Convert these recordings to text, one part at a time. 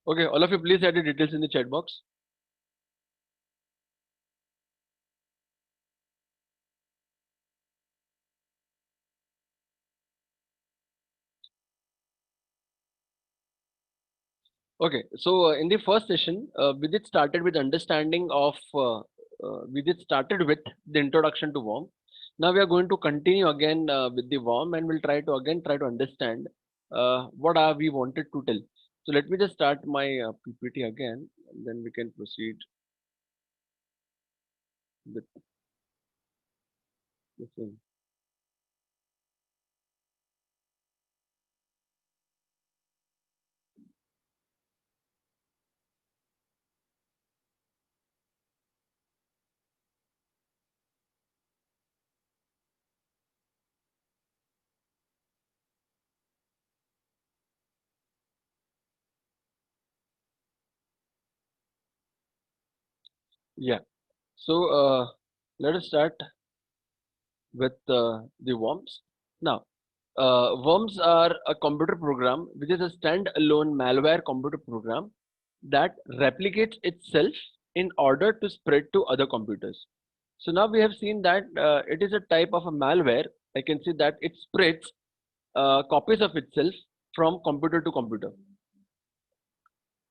Okay, all of you please add the details in the chat box. Okay, so in the first session, Vidit started with understanding of Vidit started with the introduction to worm. Now we are going to continue again with the worm, and we'll try to again try to understand what are we wanted to tell. So let me just start my PPT again, and then we can proceed with the thing. Yeah. So let us start with the worms. Now, worms are a computer program which is a standalone malware computer program that replicates itself in order to spread to other computers. So now we have seen that it is a type of a malware. I can see that it spreads copies of itself from computer to computer,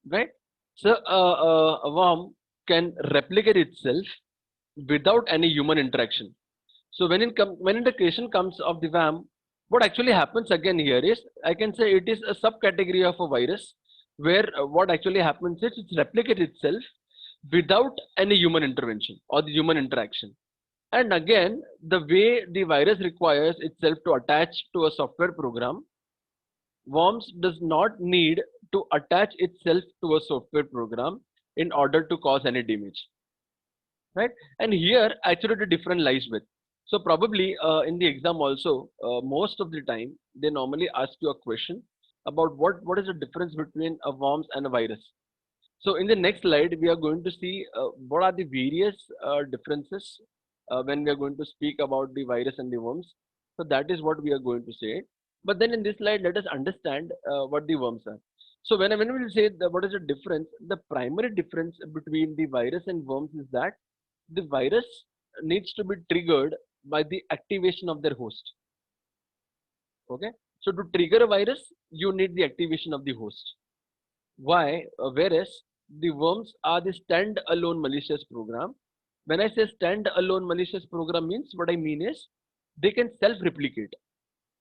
right? So a worm can replicate itself without any human interaction. So when the creation comes of the WAM, what actually happens again here is I can say it is a subcategory of a virus where what actually happens is it replicates itself without any human intervention or the human interaction. And again, the way the virus requires itself to attach to a software program, worms does not need to attach itself to a software program in order to cause any damage, right? And here actually the difference lies with. So probably in the exam also, most of the time they normally ask you a question about what is the difference between a worms and a virus. So in the next slide we are going to see what are the various differences when we are going to speak about the virus and the worms. So that is what we are going to say. But then in this slide let us understand what the worms are. So when we say what is the difference, the primary difference between the virus and worms is that the virus needs to be triggered by the activation of their host. Okay, so to trigger a virus you need the activation of the host. Why? Whereas the worms are the stand-alone malicious program. When I say stand-alone malicious program means what I mean is they can self-replicate.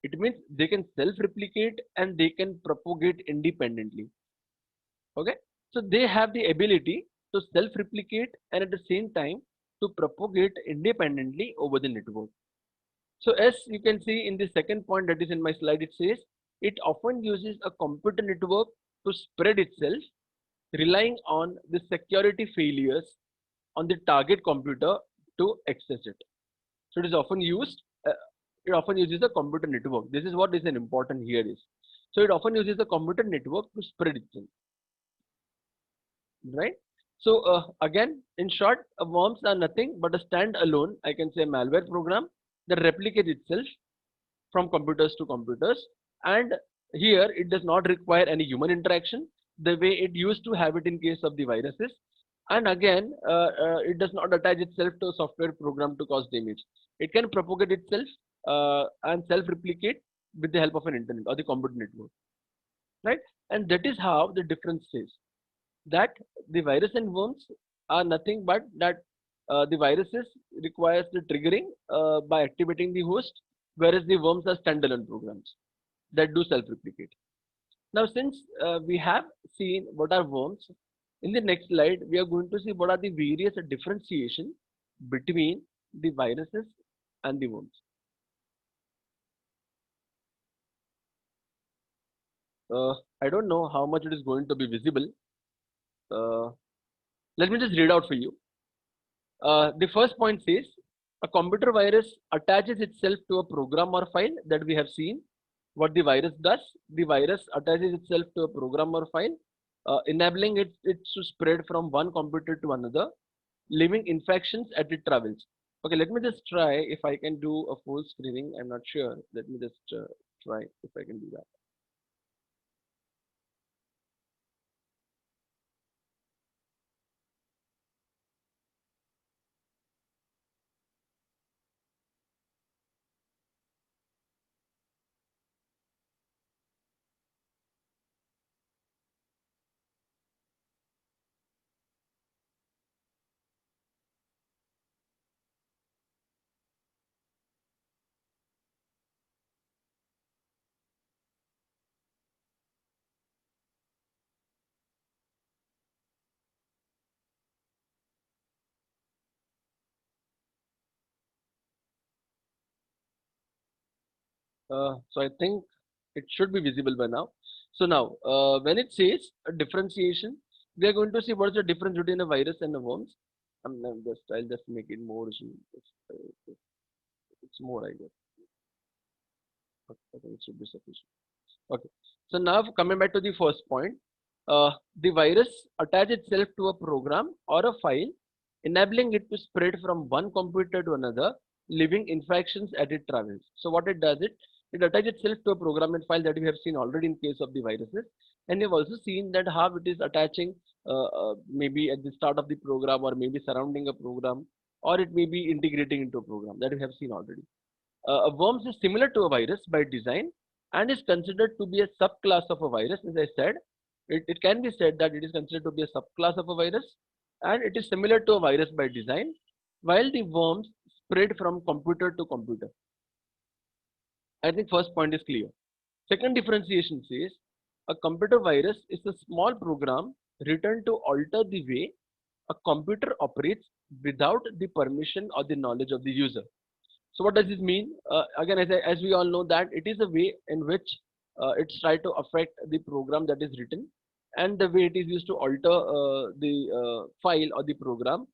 It means they can self-replicate and they can propagate independently. Okay, so they have the ability to self-replicate and at the same time to propagate independently over the network. So as you can see in the second point that is in my slide, it says it often uses a computer network to spread itself, relying on the security failures on the target computer to access it. So it is often used, it often uses a computer network. This is what is an important here is. So it often uses a computer network to spread itself, right? So again, in short, worms are nothing but a standalone, I can say, malware program that replicates itself from computers to computers, and here it does not require any human interaction the way it used to have it in case of the viruses. And again, it does not attach itself to a software program to cause damage. It can propagate itself and self-replicate with the help of an internet or the computer network, right? And that is how the difference is that the virus and worms are nothing but that the viruses requires the triggering by activating the host, whereas the worms are standalone programs that do self-replicate. Now, since we have seen what are worms, in the next slide we are going to see what are the various differentiation between the viruses and the worms. I don't know how much it is going to be visible. Uh, Let me just read out for you. The first point says a computer virus attaches itself to a program or file that we have seen. What the virus does, the virus attaches itself to a program or file, enabling it to spread from one computer to another, leaving infections as it travels. Okay, let me just try if I can do a full screening. I'm not sure. Let me just try if I can do that. So I think it should be visible by now. So now, when it says a differentiation, we are going to see what is the difference between a virus and a worms. I'll just make it more. It's more, I guess. Okay, I think it should be sufficient. Okay. So now coming back to the first point, the virus attach itself to a program or a file, enabling it to spread from one computer to another, leaving infections as it travels. So what it does, it attaches itself to a program and file that we have seen already in case of the viruses, and we've also seen that how it is attaching maybe at the start of the program or maybe surrounding a program, or it may be integrating into a program that we have seen already. A worms is similar to a virus by design and is considered to be a subclass of a virus. As I said, it can be said that it is considered to be a subclass of a virus, and it is similar to a virus by design, while the worms spread from computer to computer. I think first point is clear. Second differentiation says a computer virus is a small program written to alter the way a computer operates without the permission or the knowledge of the user. So what does this mean? Again, as we all know that it is a way in which it's try to affect the program that is written, and the way it is used to alter the file or the program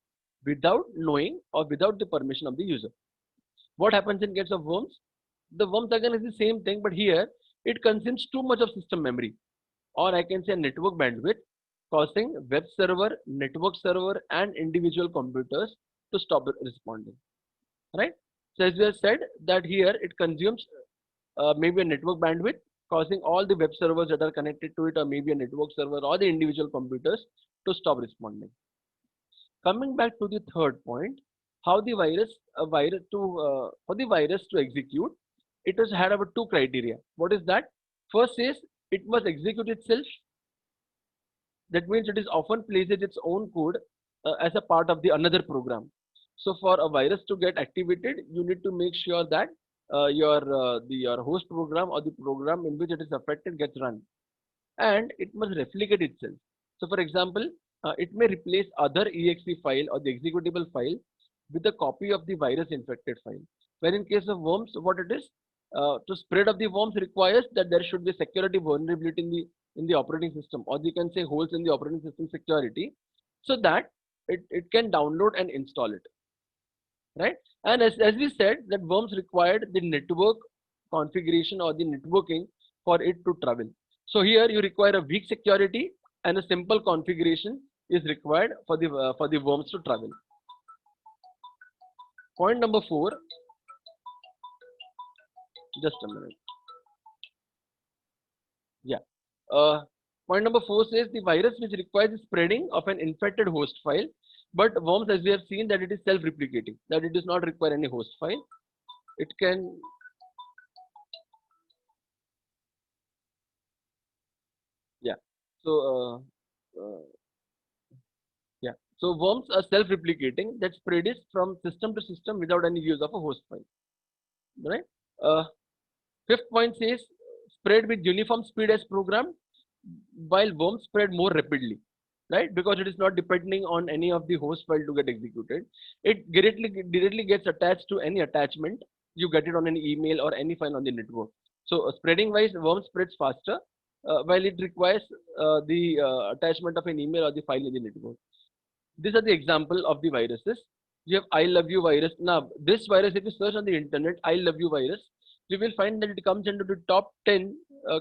without knowing or without the permission of the user. What happens in case of worms? The worms again is the same thing, but here it consumes too much of system memory, or I can say network bandwidth, causing web server, network server, and individual computers to stop responding. Right? So as we have said that here it consumes maybe a network bandwidth, causing all the web servers that are connected to it, or maybe a network server or the individual computers to stop responding. Coming back to the third point, how the for the virus to execute, it has had about two criteria. What is that? First is it must execute itself. That means it is often places its own code as a part of the another program. So for a virus to get activated, you need to make sure that your host program or the program in which it is affected gets run, and it must replicate itself. So for example, it may replace other exe file or the executable file with a copy of the virus infected file. When in case of worms, what it is, to spread of the worms requires that there should be security vulnerability in the operating system, or you can say holes in the operating system security, so that it can download and install it, right? And as we said, that worms required the network configuration or the networking for it to travel. So here you require a weak security and a simple configuration is required for the worms to travel. Point number 4, just a minute. Yeah. Uh, Point number 4 says the virus which requires the spreading of an infected host file, but worms, as we have seen, that it is self-replicating, that it does not require any host file. It can, yeah. So yeah. So worms are self-replicating that spread is from system to system without any use of a host file, right? Uh, Fifth point says spread with uniform speed as programmed, while worms spread more rapidly, right? Because it is not depending on any of the host file to get executed. It directly gets attached to any attachment. You get it on an email or any file on the network. So spreading wise, worm spreads faster, while it requires the attachment of an email or the file in the network. These are the example of the viruses. You have I love you virus. Now this virus, if you search on the internet, I love you virus, you will find that it comes into the top 10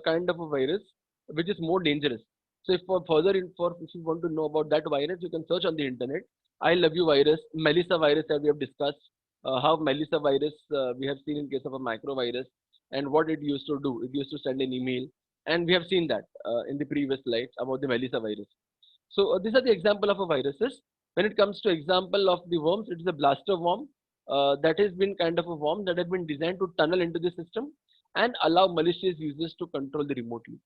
kind of a virus which is more dangerous. So if for further info, if you want to know about that virus, you can search on the internet. I love you virus, Melissa virus that we have discussed, how Melissa virus we have seen in case of a microvirus, and what it used to do. It used to send an email, and we have seen that in the previous slides about the Melissa virus. So these are the example of a viruses. When it comes to example of the worms, it is a blaster worm that has been kind of a worm that has been designed to tunnel into the system and allow malicious users to control the remotely.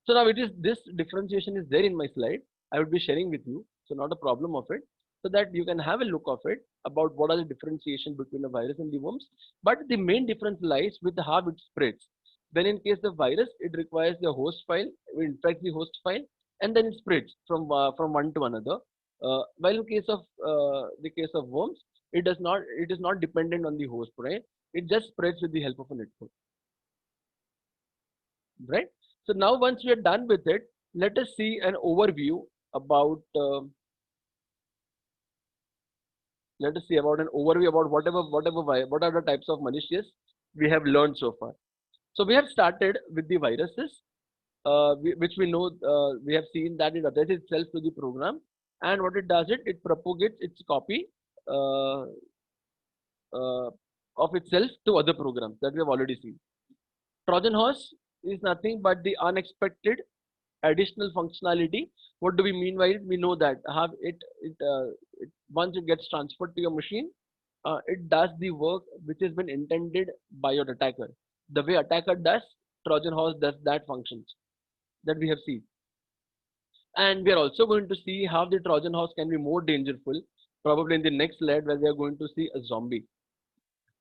So now it is this differentiation is there in my slide. I would be sharing with you. So not a problem of it. So that you can have a look of it about what are the differentiation between a virus and the worms. But the main difference lies with how it spreads. When in case of virus, it requires the host file, it infects the host file, and then it spreads from one to another. While in case of the case of worms, it does not. It is not dependent on the host, right? It just spreads with the help of a network. right? So now once we are done with it, let us see an overview about let us see about an overview about what are the types of malicious we have learned so far. So we have started with the viruses, which we know, we have seen that it attaches itself to the program, and what it does, it propagates its copy uh, uh, of itself to other programs that we have already seen. Trojan horse is nothing but the unexpected additional functionality. What do we mean by it? We know that have it once it gets transferred to your machine, it does the work which has been intended by your attacker. The way attacker does, Trojan horse does that functions that we have seen. And we are also going to see how the Trojan horse can be more dangerful, probably in the next slide where we are going to see a zombie.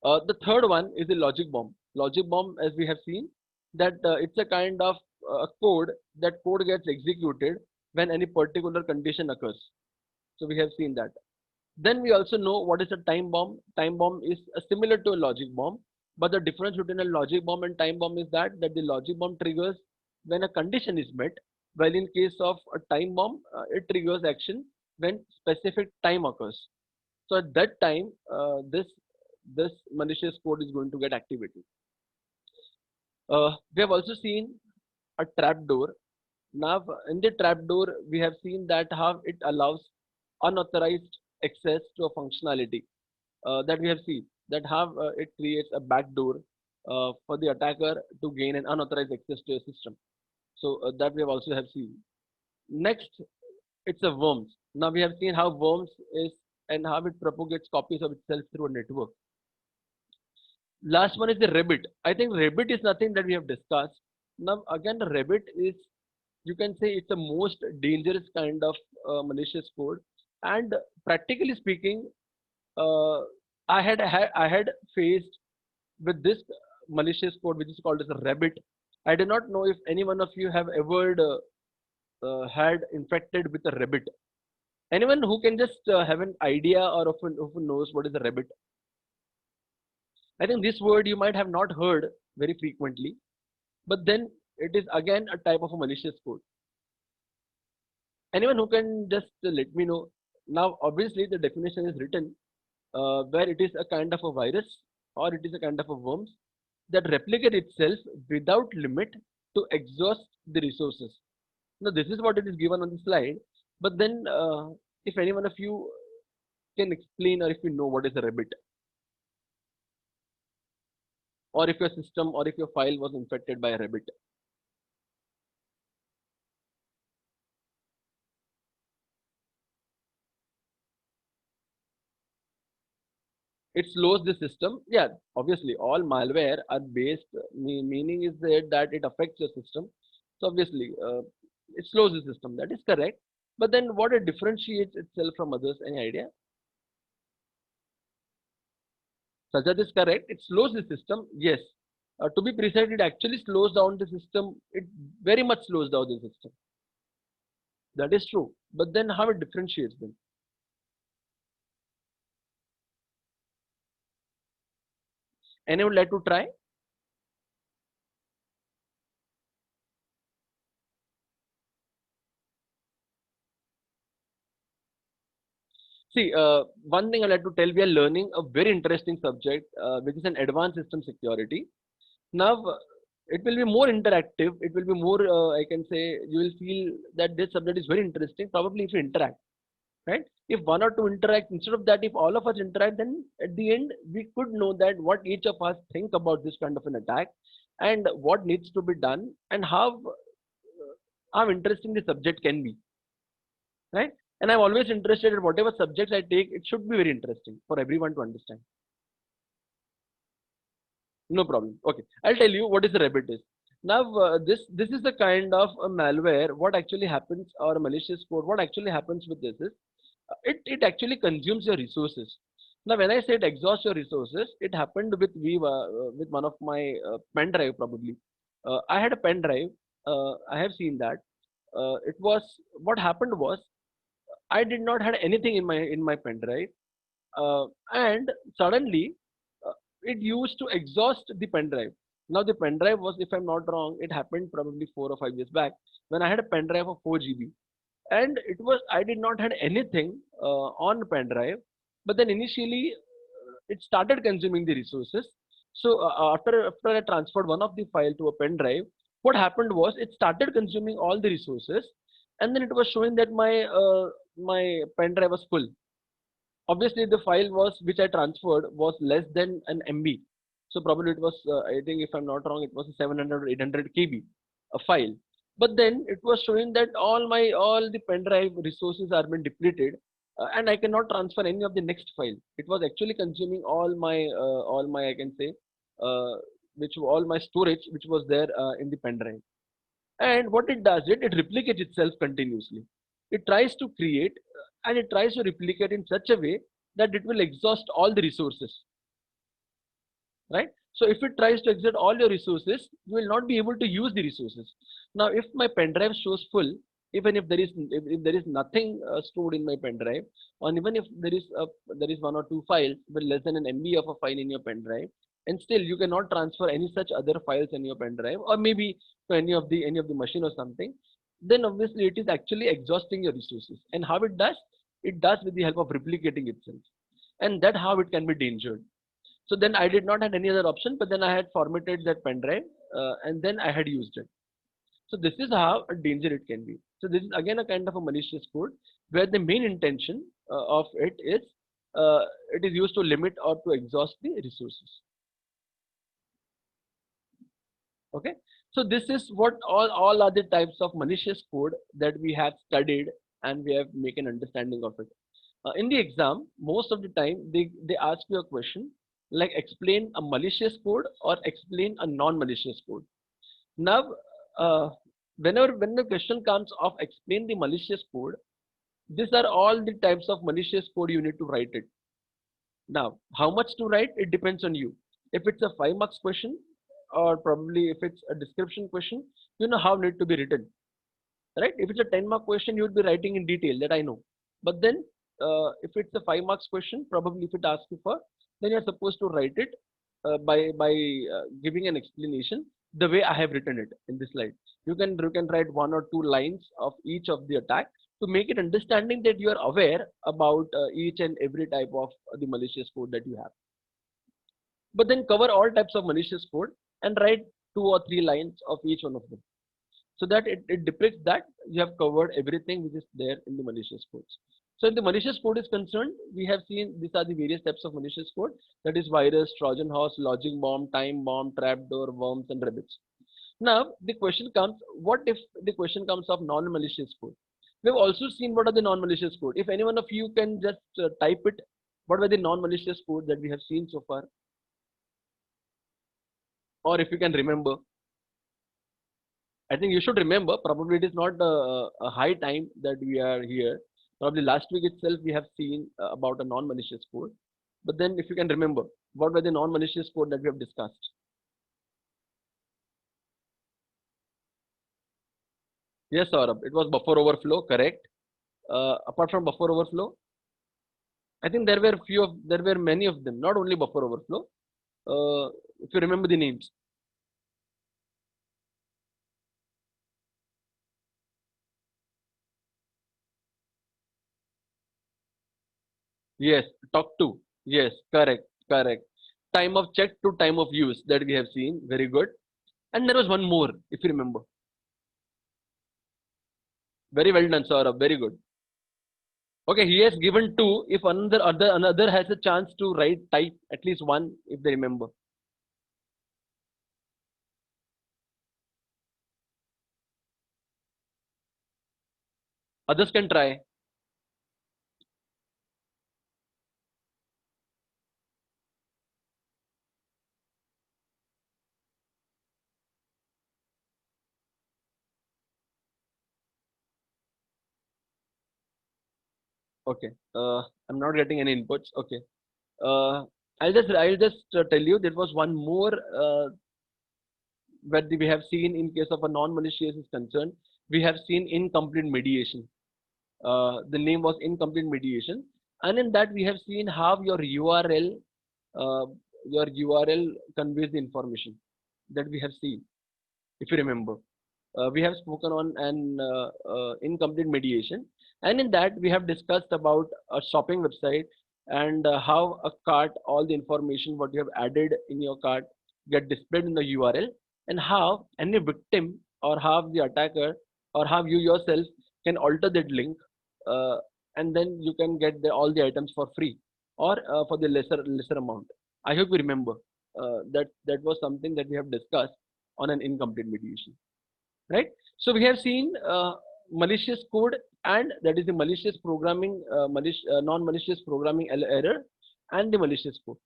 The third one is the logic bomb. Logic bomb, as we have seen, that it's a kind of code. That code gets executed when any particular condition occurs. So we have seen that. Then we also know what is a time bomb. Time bomb is similar to a logic bomb, but the difference between a logic bomb and time bomb is that the logic bomb triggers when a condition is met, while in case of a time bomb, it triggers action when specific time occurs. So at that time, this malicious code is going to get activated. We have also seen a trapdoor. Now, in the trapdoor, we have seen that how it allows unauthorized access to a functionality that we have seen. That how it creates a backdoor for the attacker to gain an unauthorized access to a system. So that we have also have seen. Next, it's a worms. Now we have seen how worms is and how it propagates copies of itself through a network. Last one is the rabbit. I think rabbit is nothing that we have discussed. Now again, the rabbit is, you can say, it's the most dangerous kind of malicious code. And practically speaking, uh, I had faced with this malicious code which is called as a rabbit. I do not know if any one of you have ever had infected with a rabbit. Anyone who can just have an idea or often knows what is a rabbit? I think this word you might have not heard very frequently, but then it is again a type of a malicious code. Anyone who can just let me know. Now, obviously, the definition is written where it is a kind of a virus or it is a kind of a worms that replicate itself without limit to exhaust the resources. Now, this is what it is given on the slide. But then, if any one of you can explain or if you know what is a rabbit, or if your system or if your file was infected by a rabbit. It slows the system. Yeah, obviously, all malware are based, meaning is that it affects your system. So, obviously, it slows the system. That is correct. But then, what it differentiates itself from others? Any idea? Sajad is correct. It slows the system. Yes. To be precise, it actually slows down the system. It very much slows down the system. That is true. But then, how it differentiates them? Anyone would like to try? See, one thing I'd like to tell, we are learning a very interesting subject, which is an advanced system security. Now, it will be more interactive. It will be more, I can say, you will feel that this subject is very interesting, probably if you interact, right? If one or two interact, instead of that, if all of us interact, then at the end, we could know that what each of us think about this kind of an attack and what needs to be done and how interesting the subject can be, right? And I'm always interested in whatever subjects I take, it should be very interesting for everyone to understand. No problem. Okay, I'll tell you what is the rabbit is. Now, this is the kind of a malware. What actually happens, or a malicious code? What actually happens with this is it actually consumes your resources. Now, when I said exhaust your resources, it happened with Viva, with one of my pen drive probably. I had a pen drive. I have seen that. It was what happened was I did not had anything in my pen drive, and suddenly uh, it used to exhaust the pen drive. Now the pen drive was, if I'm not wrong, it happened probably 4 or 5 years back when I had a pen drive of 4 GB, and it was, I did not had anything on pen drive, but then initially it started consuming the resources. So after I transferred one of the file to a pen drive, what happened was it started consuming all the resources, and then it was showing that my pen drive was full. Obviously the file was which I transferred was less than an MB. So probably it was, I think if I'm not wrong, it was a 700 or 800 KB a file. But then it was showing that all the pen drive resources are been depleted, and I cannot transfer any of the next file. It was actually consuming all my, I can say, uh, which all my storage which was there in the pen drive. And what it does, it replicates itself continuously. It tries to create and it tries to replicate in such a way that it will exhaust all the resources, right? So if it tries to exert all your resources, you will not be able to use the resources. Now, if my pen drive shows full, even if there is nothing stored in my pen drive, or even if there is one or two files with less than an MB of a file in your pen drive, and still you cannot transfer any such other files in your pen drive, or maybe to any of the machine or something, then obviously it is actually exhausting your resources. And how it does? It does with the help of replicating itself, and that how it can be dangerous. So then I did not have any other option, but then I had formatted that pen drive, and then I had used it. So this is how a danger it can be. So this is again a kind of a malicious code where the main intention of it is used to limit or to exhaust the resources. Okay. So this is what all other types of malicious code that we have studied and we have make an understanding of it. In the exam, most of the time they ask you a question like explain a malicious code or explain a non-malicious code. Now, uh, when the question comes of explain the malicious code, these are all the types of malicious code you need to write it. Now, how much to write? It depends on you. If it's a 5 marks question, or probably if it's a description question, you know how it need to be written, right? If it's a 10 mark question, you would be writing in detail that I know. But then, if it's a 5 marks question, probably if it asks you for, then you're supposed to write it by giving an explanation the way I have written it in this slide. You can write 1 or 2 lines of each of the attack to make it understanding that you are aware about each and every type of the malicious code that you have. But then cover all types of malicious code and write 2 or 3 lines of each one of them, so that it depicts that you have covered everything which is there in the malicious codes. So if the malicious code is concerned, we have seen these are the various types of malicious code, that is virus, Trojan horse, logic bomb, time bomb, trapdoor, worms, and rabbits. Now the question comes, what if the question comes of non-malicious code? We have also seen what are the non-malicious code. If any one of you can just type it, what were the non-malicious code that we have seen so far, or if you can remember. I think you should remember, probably it is not a high time that we are here. Probably last week itself we have seen about a non-malicious code. But then if you can remember, what were the non-malicious code that we have discussed? Yes, Saurabh, it was buffer overflow, correct. Apart from buffer overflow, I think there were many of them, not only buffer overflow. If you remember the names. Yes, talk to. Yes, correct, correct. Time of check to time of use that we have seen. Very good. And there was one more, if you remember. Very well done, Saurabh. Very good. Okay, he has given two. If another has a chance to write type at least one, if they remember. Others can try. Okay. I'm not getting any inputs. Okay. Uh, I'll just tell you there was one more where we have seen in case of a non-malicious is concerned. We have seen incomplete mediation. The name was incomplete mediation, and in that we have seen how uh, your URL conveys the information. that we have seen, if you remember. We have spoken on an incomplete mediation, and in that we have discussed about a shopping website and how a cart, all the information what you have added in your cart get displayed in the URL, and how any victim or how the attacker or how you yourself can alter that link, uh, and then you can get all the items for free or for the lesser amount. I hope you remember that was something that we have discussed on an incomplete mediation, right? So we have seen malicious code, and that is the malicious programming, non-malicious programming error, and the malicious code.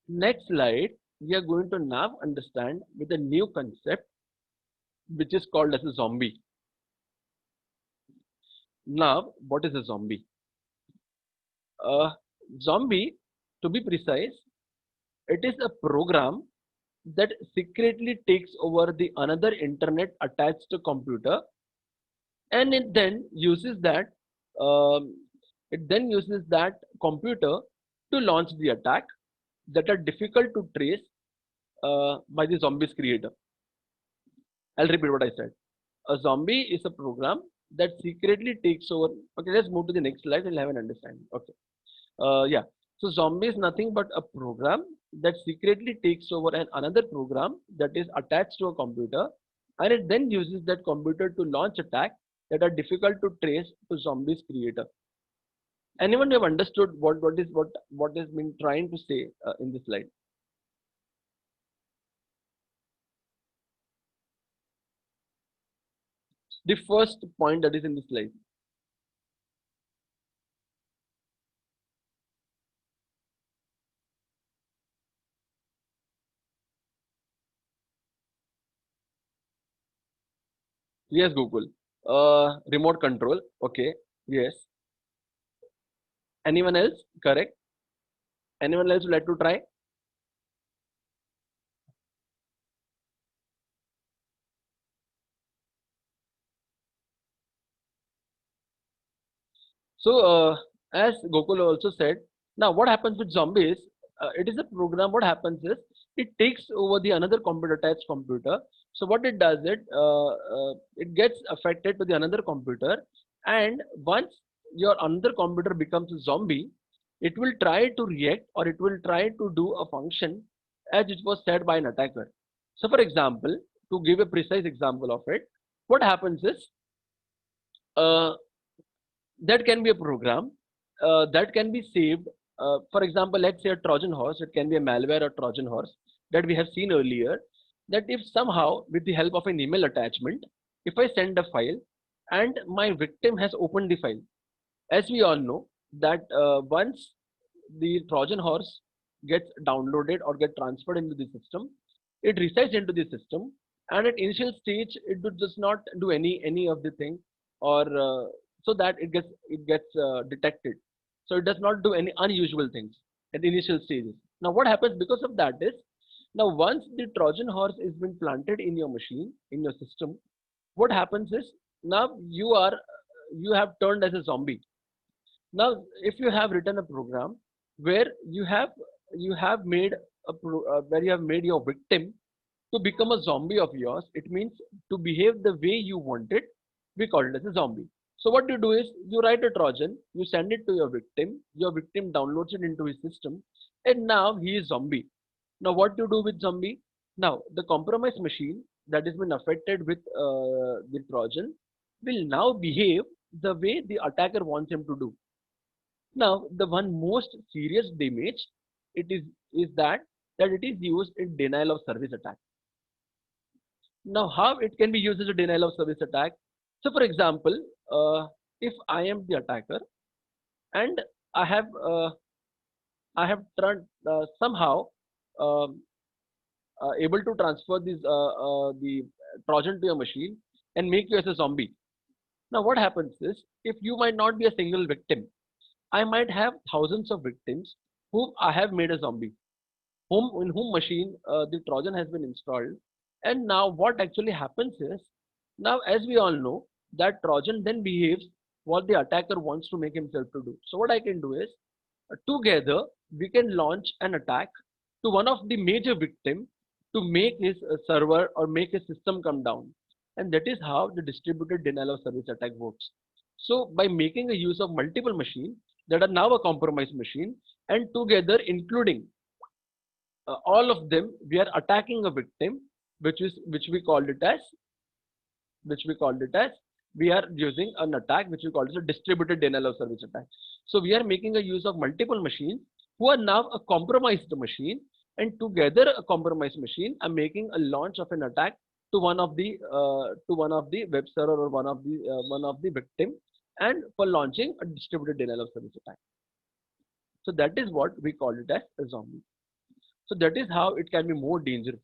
Next slide, we are going to now understand with a new concept which is called as a zombie. Now, what is a zombie? Zombie, to be precise, it is a program that secretly takes over the another internet attached to computer, and um, it then uses that computer to launch the attack that are difficult to trace by the zombies creator. I'll repeat what I said. A zombie is a program that secretly takes over. Okay, let's move to the next slide. We'll have an understanding. Okay. Yeah. So zombie is nothing but a program that secretly takes over another program that is attached to a computer, and it then uses that computer to launch attack that are difficult to trace to zombies creator. Anyone have understood what is being trying to say in this slide? The first point that is in the slide. Yes, Google. Remote control. Okay. Yes. Anyone else? Correct. Anyone else would like to try? So, as Gokul also said, now what happens with zombies? It is a program. What happens is it takes over the another computer attached computer. So what it does, it gets affected to the another computer, and once your another computer becomes a zombie, it will try to react or it will try to do a function as it was said by an attacker. So, for example, to give a precise example of it, what happens is uh, that can be a program that can be saved. For example, let's say a Trojan horse, it can be a malware or Trojan horse that we have seen earlier. That if somehow, with the help of an email attachment, if I send a file and my victim has opened the file, as we all know, that once the Trojan horse gets downloaded or get transferred into the system, it resides into the system, and at initial stage, does not do any of the thing, or so that it gets detected. So it does not do any unusual things at initial stages. Now, what happens because of that is, now once the Trojan horse is been planted in your machine, in your system, what happens is, now you have turned as a zombie. Now, if you have written a program where you have made where you have made your victim to become a zombie of yours, it means to behave the way you want it. We call it as a zombie. So what you do is you write a Trojan, you send it to your victim. Your victim downloads it into his system, and now he is zombie. Now what you do with zombie? Now the compromised machine that has been affected with the Trojan will now behave the way the attacker wants him to do. Now, the one most serious damage it is that it is used in denial of service attack. Now, how it can be used as a denial of service attack? So, for example, if I am the attacker and I have uh, I have turned somehow um, able to transfer the Trojan to your machine and make you as a zombie. Now, what happens is if you might not be a single victim, I might have thousands of victims whom I have made a zombie, whom in whom machine the Trojan has been installed. And now what actually happens is, now as we all know, that Trojan then behaves what the attacker wants to make himself to do. So what I can do is, together we can launch an attack to one of the major victim, to make his server or make his system come down. And that is how the distributed denial of service attack works. So by making a use of multiple machines that are now a compromised machine, and together including all of them, we are attacking a victim, which we called it as we are using an attack which we call as a distributed denial of service attack. So we are making a use of multiple machines who are now a compromised machine, and together a compromised machine are making a launch of an attack to one of the web server or one of the victim, and for launching a distributed denial of service attack. So that is what we call it as a zombie. So that is how it can be more dangerous,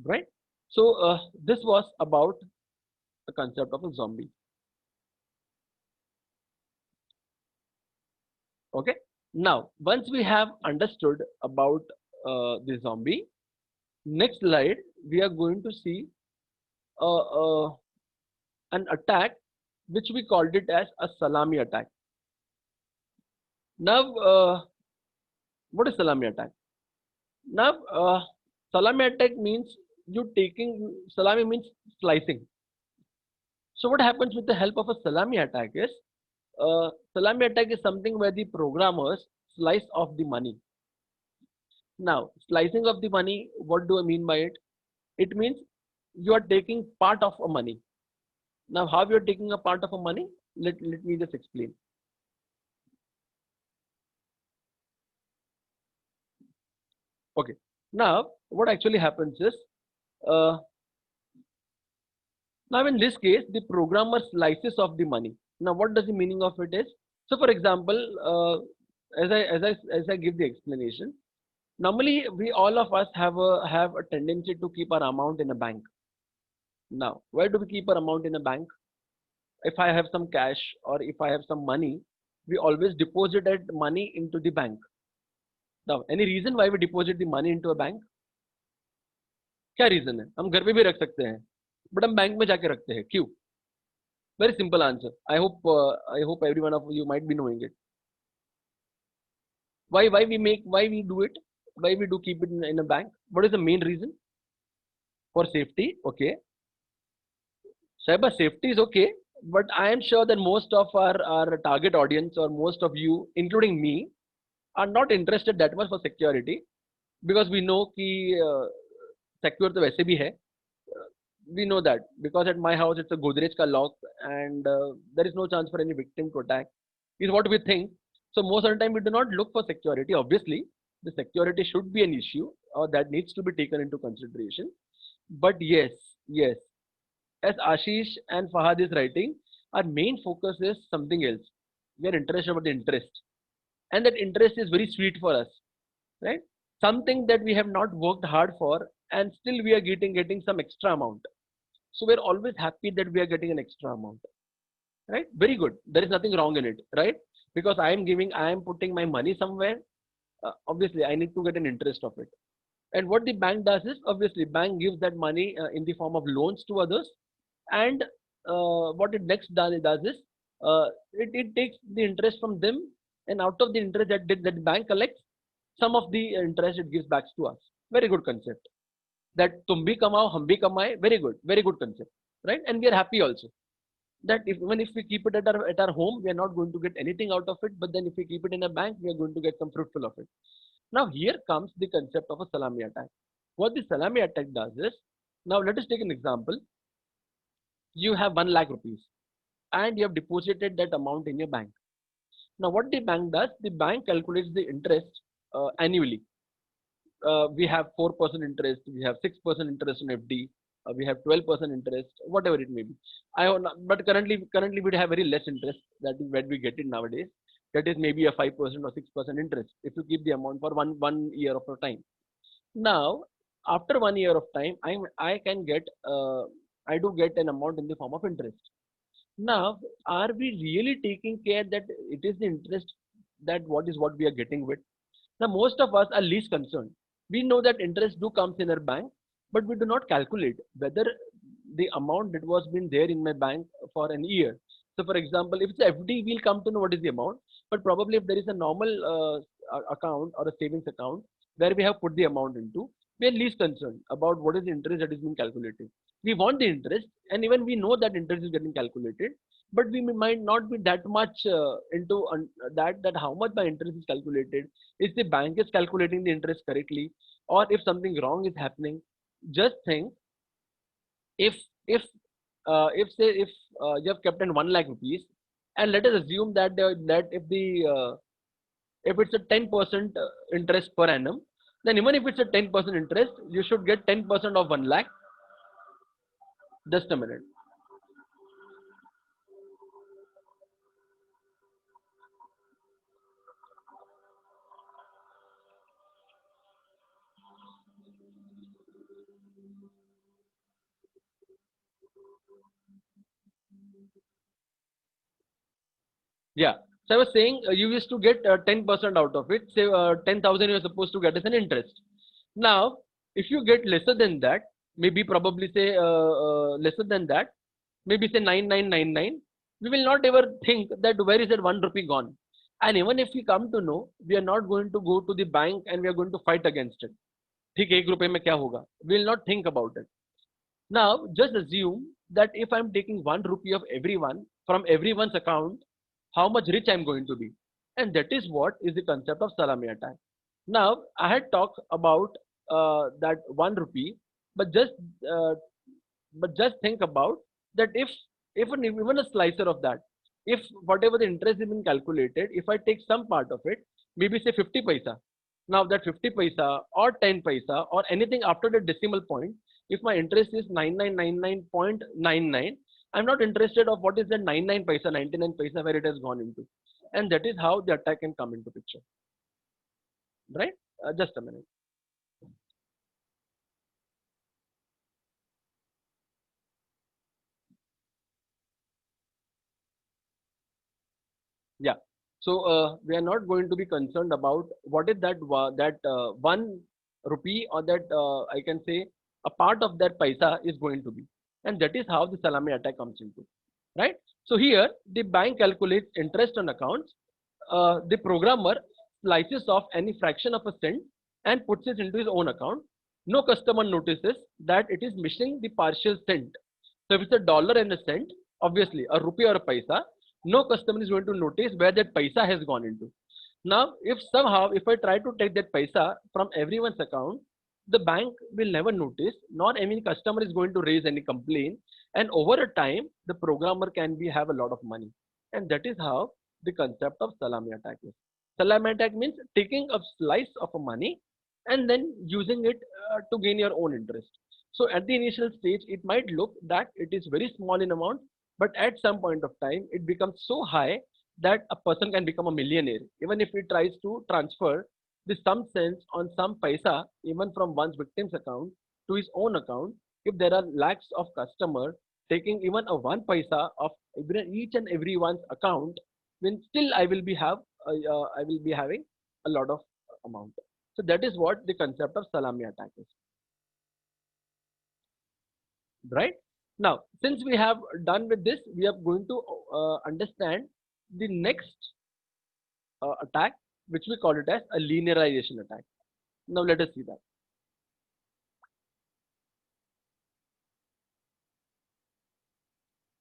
right? So this was about the concept of a zombie. Okay. Now, once we have understood about the zombie, next slide we are going to see an attack which we called it as a salami attack. Now, what is salami attack? Now, salami attack means salami means slicing. So what happens with the help of a salami attack is, salami attack is something where the programmers slice off the money. Now, slicing of the money, what do I mean by it? It means you are taking part of a money. Now, how you are taking a part of a money? Let me just explain. Okay. Now, what actually happens is, now in this case, the programmer slices off the money. Now, what does the meaning of it is? So, for example, as I give the explanation, normally we all of us have a tendency to keep our amount in a bank. Now, where do we keep our amount in a bank? If I have some cash or if I have some money, we always deposit that money into the bank. Now, any reason why we deposit the money into a bank? क्या reason है? हम घर पे भी रख सकते हैं, but हम बैंक में जाके रखते हैं, क्यों? Very simple answer. I hope every one of you might be knowing it. Why we do it? Why we do keep it in a bank? What is the main reason? For safety. Okay. Cyber safety is okay, but I am sure that most of our target audience or most of you, including me, are not interested that much for security, because we know कि secure तो वैसे भी है. We know that because at my house it's a Godrej ka lock, and there is no chance for any victim to attack, is what we think. So most of the time we do not look for security. Obviously, the security should be an issue or that needs to be taken into consideration. But yes, as Ashish and Fahad is writing, our main focus is something else. We are interested about the interest, and that interest is very sweet for us, right? Something that we have not worked hard for, and still we are getting some extra amount. So we're always happy that we are getting an extra amount, right? Very good. There is nothing wrong in it, right? Because I am putting my money somewhere. Obviously, I need to get an interest of it. And what the bank does is, obviously, bank gives that money in the form of loans to others. And what it next does is, it takes the interest from them, and out of the interest that the bank collects, some of the interest it gives back to us. Very good concept. That tum bhi kamao, hum bhi kamaye. Very good concept, right? And we are happy also that even if we keep it at our home, we are not going to get anything out of it. But then if we keep it in a bank, we are going to get some fruitful of it. Now here comes the concept of a salami attack. What the salami attack does is, now let us take an example. You have 1 lakh rupees and you have deposited that amount in your bank. Now what the bank does, the bank calculates the interest annually. We have 4% interest, we have 6% interest on FD, we have 12% interest, whatever it may be. But currently we have very less interest. That is where we get it nowadays. That is maybe a 5% or 6% interest if you keep the amount for one year of time. Now, after 1 year of time, I do get an amount in the form of interest. Now, are we really taking care that it is the interest that what we are getting with? Now, most of us are least concerned. We know that interest do comes in our bank, but we do not calculate whether the amount that was been there in my bank for an year. So, for example, if it's FD, we'll come to know what is the amount. But probably if there is a normal account or a savings account where we have put the amount into, we are least concerned about what is the interest that is being calculated. We want the interest, and even we know that interest is getting calculated, but we might not be that much into that how much the interest is calculated. Is the bank is calculating the interest correctly, or if something wrong is happening? Just think, if if if you have kept in 1 lakh rupees, and let us assume that that if it's a 10% interest per annum, then even if it's a 10% interest, you should get 10% of 1 lakh. Just a minute. Yeah. So I was saying, you used to get 10% out of it. Say 10,000 you're supposed to get as an interest. Now, if you get lesser than that, maybe probably say lesser than that, maybe say 9999, we will not ever think that where is that 1 rupee gone. And even if we come to know, we are not going to go to the bank and we are going to fight against it. ठीक है, 1 रुपए में क्या होगा? We will not think about it. Now, just assume that if I'm taking 1 rupee of everyone from everyone's account, how much rich I'm going to be. And that is what is the concept of salami attack. Now, I had talked about that 1 rupee, but just uh, just think about that, if even a slicer of that, if whatever the interest has been calculated, if I take some part of it, maybe say 50 paisa. Now that 50 paisa or 10 paisa or anything after the decimal point, if my interest is 9999.99, I'm not interested of what is the 99 paisa, 99 paisa where it has gone into. And that is how the attack can come into picture, right? Just a minute. Yeah. So we are not going to be concerned about what is that 1 rupee, or that I can say a part of that paisa is going to be, and that is how the salami attack comes into, right? So here the bank calculates interest on accounts. The programmer slices off any fraction of a cent and puts it into his own account. No customer notices that it is missing the partial cent. So if it's a dollar and a cent, obviously a rupee or a paisa, no customer is going to notice where that paisa has gone into. Now, if somehow if I try to take that paisa from everyone's account, the bank will never notice, nor any customer is going to raise any complaint, and over a time, the programmer can be have a lot of money, and that is how the concept of salami attack is. Salami attack means taking a slice of a money and then using it to gain your own interest. So at the initial stage, it might look that it is very small in amount, but at some point of time, it becomes so high that a person can become a millionaire, even if he tries to transfer the some cents on some paisa, even from one's victim's account to his own account. If there are lakhs of customers taking even a 1 paisa of each and everyone's account, then still I will be having a lot of amount. So that is what the concept of salami attack is, right? Now, since we have done with this, we are going to understand the next attack, which we call it as a linearization attack. Now, let us see that.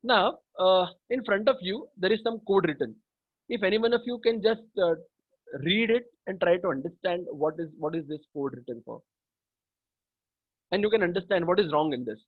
Now, in front of you, there is some code written. If any one of you can just read it and try to understand what is this code written for, and you can understand what is wrong in this.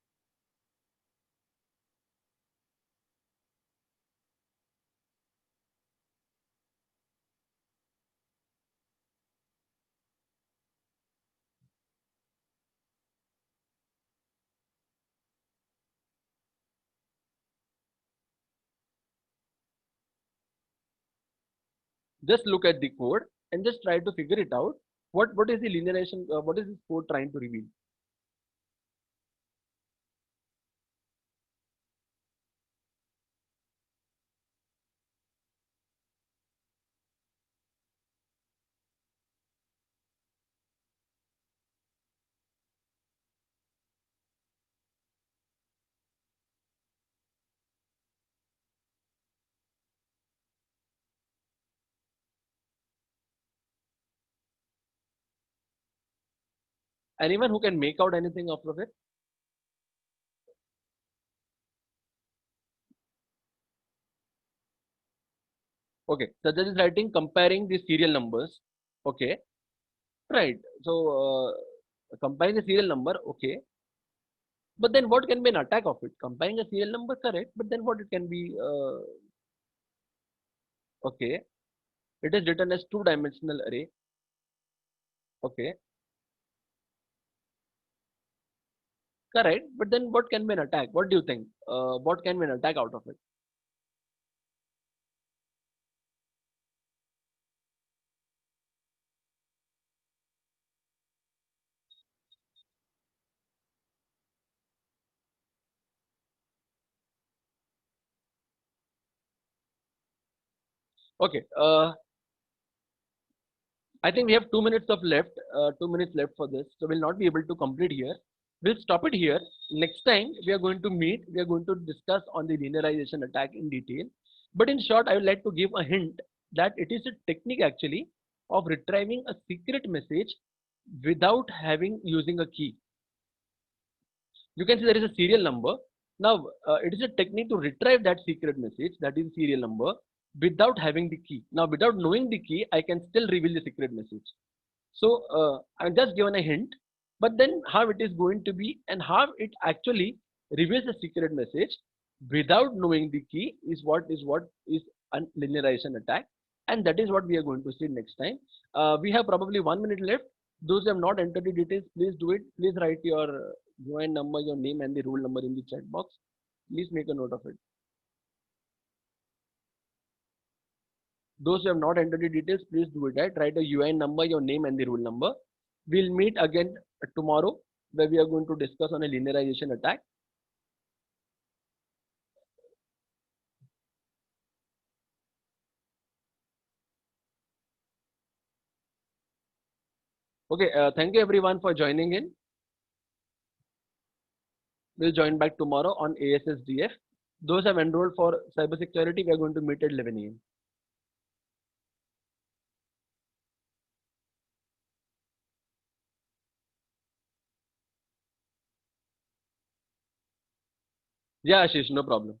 Just look at the code and just try to figure it out. What is the linearization? What is this code trying to reveal? Anyone who can make out anything out of it? Okay, so that is writing comparing the serial numbers. Okay, right. So comparing the serial number. Okay, but then what can be an attack of it? Comparing a serial number, correct? But then what it can be? Okay, it is written as two-dimensional array. Okay, correct. But then what can be an attack? What do you think? What can be an attack out of it? Okay, I think we have 2 minutes of left. 2 minutes left for this, so we'll not be able to complete here. We'll stop it here. Next time we are going to meet. We are going to discuss on the linearization attack in detail. But in short, I would like to give a hint that it is a technique actually of retrieving a secret message without having using a key. You can see there is a serial number. Now, it is a technique to retrieve that secret message, that is serial number, without having the key. Now, without knowing the key, I can still reveal the secret message. So, I'm just given a hint, but then how it is going to be and how it actually reveals the secret message without knowing the key is what is a linearization attack, and that is what we are going to see next time. We have probably 1 minute left. Those who have not entered the details, please do it. Please write your join number, your name, and the rule number in the chat box. Please make a note of it. Those who have not entered the details, please do it. Right? Write a UIN number, your name, and the rule number. We'll meet again tomorrow where we are going to discuss on a linearization attack. Okay, thank you everyone for joining in. We'll join back tomorrow on ASSDF. Those have enrolled for cybersecurity, we are going to meet at 11 a.m. Yeah, Ashish, no problem.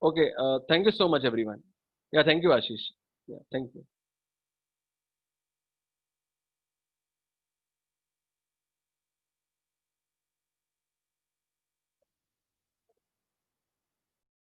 Okay, thank you so much, everyone. Yeah, thank you, Ashish. Yeah, thank you.